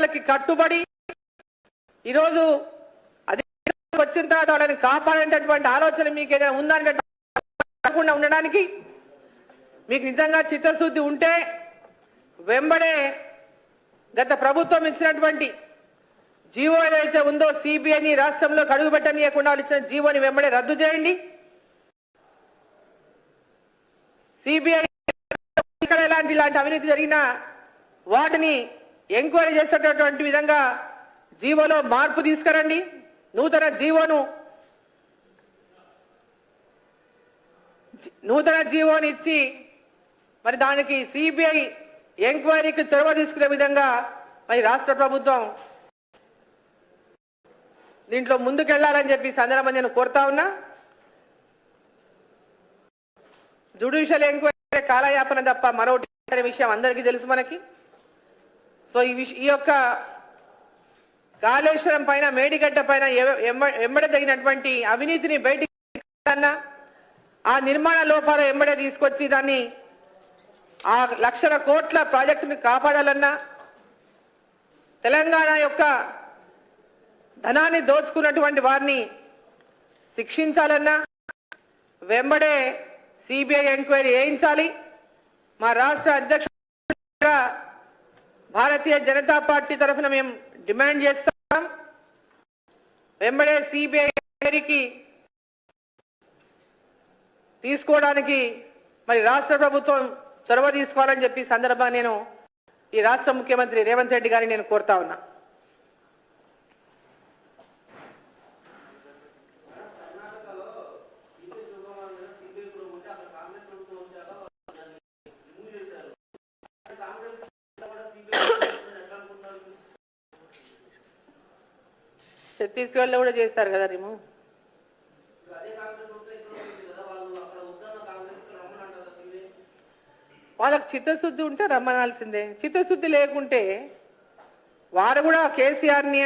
నిబంధనలకి కట్టుబడి ఈరోజు అధికారంలోకి వచ్చిన తర్వాత వాళ్ళని కాపాడేటటువంటి ఆలోచన మీకు ఏదైనా ఉందంటే కాకుండా ఉండడానికి మీకు నిజంగా చిత్తశుద్ధి ఉంటే వెంబడే గత ప్రభుత్వం ఇచ్చినటువంటి జీవో ఏదైతే ఉందో సిబిఐని రాష్ట్రంలో అడుగుపెట్టనీయకుండా వాళ్ళు ఇచ్చిన జీవోని వెంబడే రద్దు చేయండి. సిబిఐ ఇక్కడ ఇలాంటి అవినీతి జరిగినా వాటిని ఎంక్వైరీ చేసేటటువంటి విధంగా జీవోలో మార్పు తీసుకురండి. నూతన జీవోని ఇచ్చి మరి దానికి సిబిఐ ఎంక్వైరీకి చొరవ తీసుకునే విధంగా మరి రాష్ట్ర ప్రభుత్వం దీంట్లో ముందుకెళ్లాలని చెప్పి సందర్భంగా నేను కోరుతా ఉన్నా. జ్యుడిషియల్ ఎంక్వైరీ కాలయాపన తప్ప మరొకటి అనే విషయం అందరికీ తెలుసు మనకి. సో ఈ యొక్క కాళేశ్వరం పైన మేడిగడ్డ పైన ఎంబడే తగినటువంటి అవినీతిని బయటికి ఆ నిర్మాణ లోపాలు ఎంబడే తీసుకొచ్చి దాన్ని ఆ లక్షల కోట్ల ప్రాజెక్టుని కాపాడాలన్నా తెలంగాణ యొక్క ధనాన్ని దోచుకున్నటువంటి వారిని శిక్షించాలన్నా వెంబడే సిబిఐ ఎంక్వైరీ చేయించాలి. మా రాష్ట్ర అధ్యక్షుడిగా భారతీయ జనతా పార్టీ తరఫున మేము డిమాండ్ చేస్తాం. వెంబడే సిబిఐ ఎంక్వైరీకి తీసుకోవడానికి మరి రాష్ట్ర ప్రభుత్వం చొరవ తీసుకోవాలని చెప్పి సందర్భంగా నేను ఈ రాష్ట్ర ముఖ్యమంత్రి రేవంత్ రెడ్డి గారిని నేను కోరుతా ఉన్నా. ఛత్తీస్గఢ్లో కూడా చేశారు కదా రిమూవ్. వాళ్ళకి చిత్తశుద్ధి ఉంటే రమ్మనాల్సిందే. చిత్తశుద్ధి లేకుంటే వారు కూడా కేసీఆర్ని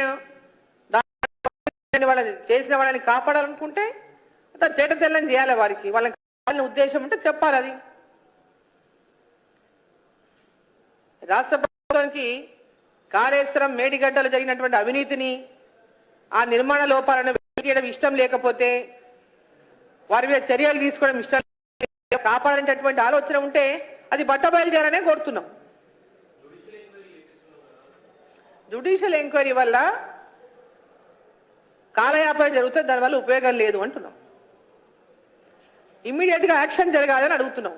వాళ్ళని చేసిన వాళ్ళని కాపాడాలనుకుంటే తేట తెల్లని చేయాలి. వారికి వాళ్ళని ఉద్దేశం ఉంటే చెప్పాలి. అది రాష్ట్ర ప్రభుత్వానికి కాళేశ్వరం మేడిగడ్డలు జరిగినటువంటి అవినీతిని ఆ నిర్మాణ లోపాలను చేయడం ఇష్టం లేకపోతే వారి మీద చర్యలు తీసుకోవడం ఇష్టం కాపాడేటటువంటి ఆలోచన ఉంటే అది బట్టబయలు చేయాలనే కోరుతున్నాం. జ్యుడిషియల్ ఎంక్వైరీ వల్ల కాలయాపన జరుగుతుంది, దానివల్ల ఉపయోగం లేదు అంటున్నాం. ఇమ్మీడియట్గా యాక్షన్ జరగాలని అడుగుతున్నాం.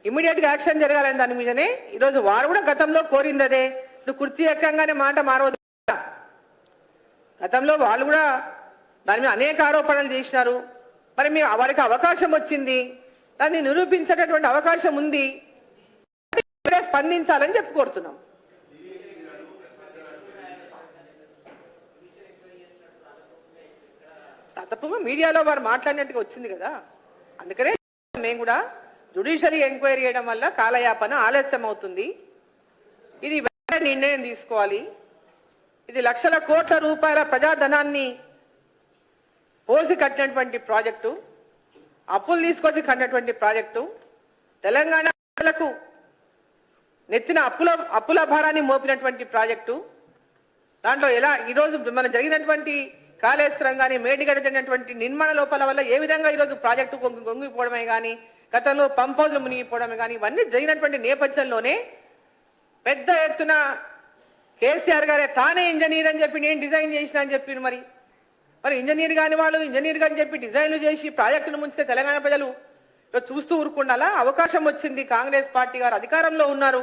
ఇమ్మీడియట్గా యాక్షన్ జరగాలని దాని మీదనే ఈరోజు వారు కూడా గతంలో కోరింది అదే. ఇప్పుడు కుర్చీ ఎక్కంగానే మాట మారవద్దు. గతంలో వాళ్ళు కూడా దాని మీద అనేక ఆరోపణలు చేసినారు. మరి మీ వారికి అవకాశం వచ్చింది, దాన్ని నిరూపించేటటువంటి అవకాశం ఉంది, స్పందించాలని చెప్పి కోరుతున్నాం. తప్పగా మీడియాలో వారు మాట్లాడినట్టుగా వచ్చింది కదా, అందుకనే మేము కూడా జ్యుడిషియరీ ఎంక్వైరీ చేయడం వల్ల కాలయాపన ఆలస్యం అవుతుంది. ఇది నిర్ణయం తీసుకోవాలి. ఇది లక్షల కోట్ల రూపాయల ప్రజాధనాన్ని పోసి కట్టినటువంటి ప్రాజెక్టు, అప్పులు తీసుకొచ్చి కట్టినటువంటి ప్రాజెక్టు, తెలంగాణ ప్రజలకు నెత్తిన అప్పుల భారాన్ని మోపినటువంటి ప్రాజెక్టు. దాంట్లో ఎలా ఈరోజు మన జరిగినటువంటి కాళేశ్వరం కానీ మేడిగడ్డ జరిగినటువంటి నిర్మాణ లోపాల వల్ల ఏ విధంగా ఈరోజు ప్రాజెక్టు గొంగిపోవడమే కానీ గతంలో పంప్ హౌస్లు మునిగిపోవడమే కానీ ఇవన్నీ జరిగినటువంటి నేపథ్యంలోనే పెద్ద ఎత్తున కేసీఆర్ గారే తానే ఇంజనీర్ అని చెప్పి నేను డిజైన్ చేసిన అని చెప్పి మరి ఇంజనీర్ కాని వాళ్ళు ఇంజనీర్ అని చెప్పి డిజైన్లు చేసి ప్రాజెక్టును ముంచితే తెలంగాణ ప్రజలు చూస్తూ ఊరుకుండాలా? అవకాశం వచ్చింది, కాంగ్రెస్ పార్టీ గారు అధికారంలో ఉన్నారు.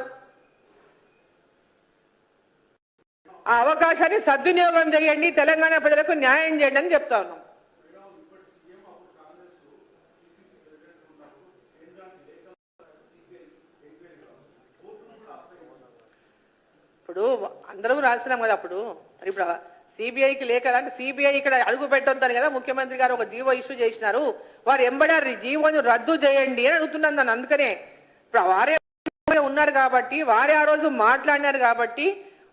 ఆ అవకాశాన్ని సద్వినియోగం చేయండి, తెలంగాణ ప్రజలకు న్యాయం చేయండి అని చెప్తా ఉన్నాం. ఇప్పుడు అందరూ రాసినాం కదా. అప్పుడు మరి ఇప్పుడు సిబిఐకి లేఖ అంటే సిబిఐ ఇక్కడ అడుగు పెట్టొద్దని కదా ముఖ్యమంత్రి గారు ఒక జీవో ఇష్యూ చేసినారు. వారు ఎంబడారు జీవోను రద్దు చేయండి అని అడుగుతున్నాను నన్ను. అందుకనే ఇప్పుడు వారే ఉన్నారు కాబట్టి, వారే ఆ రోజు మాట్లాడినారు కాబట్టి,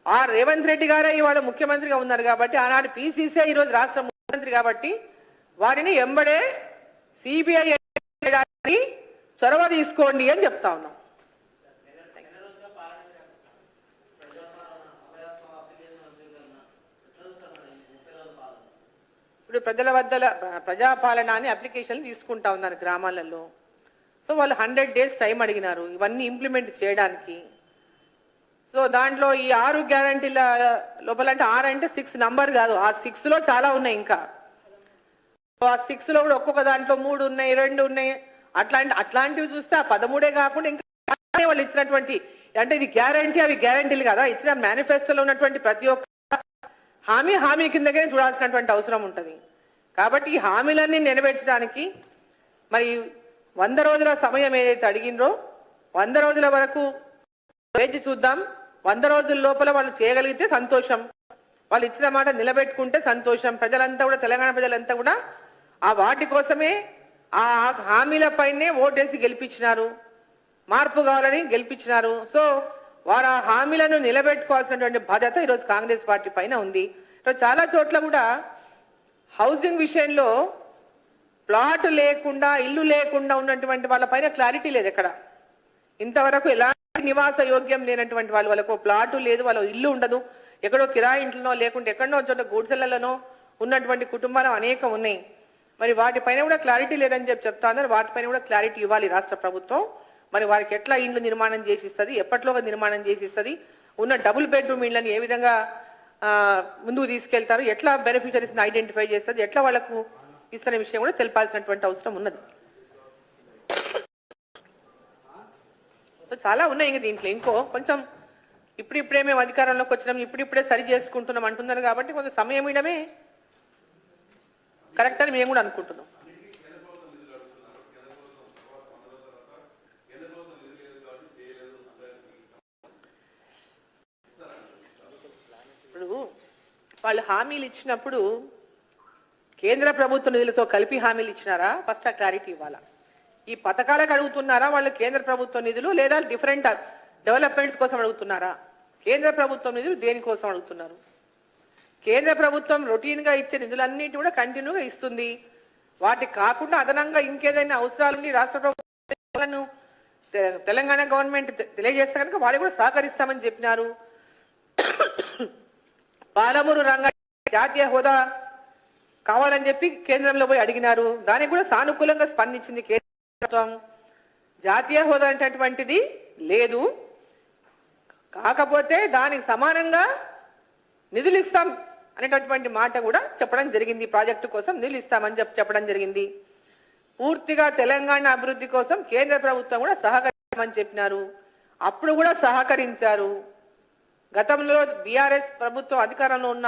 ఆ రేవంత్ రెడ్డి గారే ఇవాళ ముఖ్యమంత్రిగా ఉన్నారు కాబట్టి, ఆనాడు పిసిసి ఈరోజు రాష్ట్ర ముఖ్యమంత్రి కాబట్టి వారిని ఎంబడే సిబిఐ చొరవ తీసుకోండి అని చెప్తా ఉన్నాం. ఇప్పుడు ప్రజల వద్ద ప్రజాపాలన అని అప్లికేషన్లు తీసుకుంటా ఉన్నారు గ్రామాలలో. సో వాళ్ళు 100 days టైం అడిగినారు ఇవన్నీ ఇంప్లిమెంట్ చేయడానికి. సో దాంట్లో ఈ 6 గ్యారంటీల లోపల అంటే 6 అంటే 6 నంబర్ కాదు, ఆ 6లో చాలా ఉన్నాయి. ఇంకా ఆ 6లో కూడా ఒక్కొక్క దాంట్లో 3 ఉన్నాయి, 2 ఉన్నాయి. అట్లాంటివి చూస్తే ఆ 13 కాకుండా ఇంకా వాళ్ళు ఇచ్చినటువంటి అంటే ఇది గ్యారంటీ అవి గ్యారంటీలు కదా, ఇచ్చిన మేనిఫెస్టోలో ఉన్నటువంటి ప్రతి ఒక్క హామీ కిందకే చూడాల్సినటువంటి అవసరం ఉంటుంది. కాబట్టి ఈ హామీలన్నీ నెరవేర్చడానికి మరి 100 రోజుల సమయం ఏదైతే అడిగినరో 100 రోజుల వరకు వేచి చూద్దాం. 100 రోజుల లోపల వాళ్ళు చేయగలిగితే సంతోషం, వాళ్ళు ఇచ్చిన మాట నిలబెట్టుకుంటే సంతోషం. ప్రజలంతా కూడా తెలంగాణ ప్రజలంతా కూడా ఆ వాటి కోసమే ఆ హామీలపైనే ఓటేసి గెలిపించినారు, మార్పు కావాలని గెలిపించినారు. సో వారు ఆ హామీలను నిలబెట్టుకోవాల్సినటువంటి బాధ్యత ఈరోజు కాంగ్రెస్ పార్టీ పైన ఉంది. చాలా చోట్ల కూడా హౌసింగ్ విషయంలో ప్లాట్ లేకుండా ఇల్లు లేకుండా ఉన్నటువంటి వాళ్ళపైన క్లారిటీ లేదు. ఎక్కడ ఇంతవరకు ఎలాంటి నివాస యోగ్యం లేనటువంటి వాళ్ళకు ప్లాటు లేదు, వాళ్ళ ఇల్లు ఉండదు, ఎక్కడో కిరాయి ఇంట్లోనో లేకుంటే ఎక్కడో చోట గూడ్సెలలోనో ఉన్నటువంటి కుటుంబాలు అనేకం ఉన్నాయి. మరి వాటిపైన కూడా క్లారిటీ లేదని చెప్తా ఉన్నారు. వాటిపైన కూడా క్లారిటీ ఇవ్వాలి రాష్ట్ర ప్రభుత్వం. మరి వారికి ఎట్లా ఇండ్లు నిర్మాణం చేసిస్తుంది, ఎప్పటిలోగా నిర్మాణం చేసిస్తుంది, ఉన్న డబుల్ బెడ్రూమ్ ఇళ్ళని ఏ విధంగా ముందుకు తీసుకెళ్తారు, ఎట్లా బెనిఫిషరీస్ని ఐడెంటిఫై చేస్తుంది, ఎట్లా వాళ్ళకు ఇస్తున్న విషయం కూడా తెలిపాల్సినటువంటి అవసరం ఉన్నది. సో చాలా ఉన్నాయి. ఇంకా దీంట్లో ఇంకో కొంచెం ఇప్పుడిప్పుడే మేము అధికారంలోకి వచ్చినాం, ఇప్పుడిప్పుడే సరి చేసుకుంటున్నాం అంటున్నారు. కాబట్టి కొంచెం సమయం ఇవ్వడమే కరెక్ట్ అని మేము కూడా అనుకుంటున్నాం. ఇప్పుడు వాళ్ళు హామీలు ఇచ్చినప్పుడు కేంద్ర ప్రభుత్వ నిధులతో కలిపి హామీలు ఇచ్చినారా, ఫస్ట్ ఆ క్లారిటీ ఇవ్వాలా. ఈ పథకాలకు అడుగుతున్నారా వాళ్ళు కేంద్ర ప్రభుత్వ నిధులు, లేదా డిఫరెంట్ డెవలప్మెంట్స్ కోసం అడుగుతున్నారా? కేంద్ర ప్రభుత్వం నిధులు దేనికోసం అడుగుతున్నారు? కేంద్ర ప్రభుత్వం రొటీన్ గా ఇచ్చే నిధులన్నిటి కూడా కంటిన్యూగా ఇస్తుంది. వాటి కాకుండా అదనంగా ఇంకేదైనా అవసరాలుండి రాష్ట్ర ప్రభుత్వాలను తెలంగాణ గవర్నమెంట్ తెలియజేస్తే కనుక వాళ్ళు కూడా సహకరిస్తామని చెప్పినారు. పాలమూరు రంగారెడ్డి జాతీయ హోదా కావాలని చెప్పి కేంద్రంలో పోయి అడిగినారు, దానికి కూడా సానుకూలంగా స్పందించింది కేంద్ర ప్రభుత్వం. జాతీయ హోదా అనేటటువంటిది లేదు, కాకపోతే దానికి సమానంగా నిధులు ఇస్తాం అనేటటువంటి మాట కూడా చెప్పడం జరిగింది. ప్రాజెక్టు కోసం నిధులు ఇస్తామని చెప్పడం జరిగింది. పూర్తిగా తెలంగాణ అభివృద్ధి కోసం కేంద్ర ప్రభుత్వం కూడా సహకరించమని చెప్పినారు, అప్పుడు కూడా సహకరించారు. గతంలో బీఆర్ఎస్ ప్రభుత్వం అధికారంలో ఉన్న